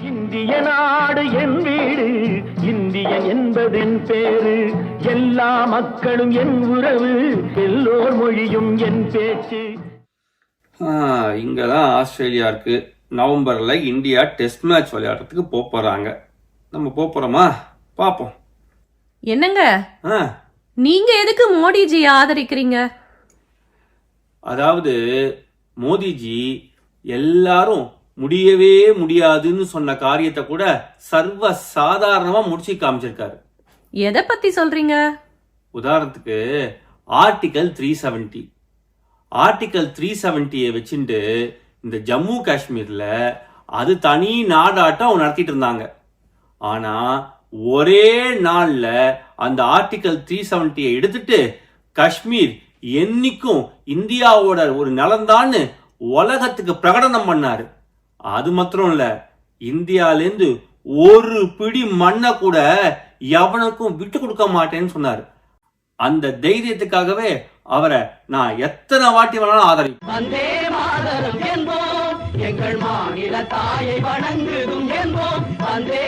இந்திய நாடு என் வீடு, இந்தியன் என்பதென் பேரு, எல்லா மக்களும் என் உறவு, எல்லோர் மொழியும் என் பேச்சு. இங்கதான் ஆஸ்திரேலியா இருக்கு. நவம்பர்ல இந்தியா டெஸ்ட் மேட்ச் விளையாடுறதுக்கு போறாங்க. நம்ம போறோமா? பாப்போம். என்னங்க நீங்க எதுக்கு மோடிஜி ஆதரிக்கிறீங்க? அதாவது மோடிஜி எல்லாரும் முடியவே முடியாதுன்னு சொன்ன காரியத்தை கூட சர்வ சாதாரணமா முடிச்சு காமிச்சிருக்காரு. எதை பத்தி சொல்றீங்க? உதாரணத்துக்கு ஆர்டிகல் 370. ஆர்டிகல் 370 வச்சுட்டு இந்த ஜம்மு காஷ்மீர்ல அது தனி நாடாட்டம் நடத்திட்டு இருந்தாங்க. ஆனா ஒரே நாள்ல அந்த ஆர்டிகல் 370 எடுத்துட்டு காஷ்மீர் என்னைக்கும் இந்தியாவோட ஒரு நலன்தான்னு உலகத்துக்கு பிரகடனம் பண்ணாரு. அது மாத்திரம் இல்ல, இந்தியாலேருந்து ஒரு பிடி மண்ணை கூட எவனுக்கும் விட்டு கொடுக்க மாட்டேன்னு சொன்னாரு. அந்த தைரியத்துக்காகவே அவரை நான் எத்தனை வாட்டி வேணாலும் ஆதரிப்பேன். வந்தே மாதரம் என்போம், எங்கள் மாநில தாயை வணங்குதும் என்போம். வந்தே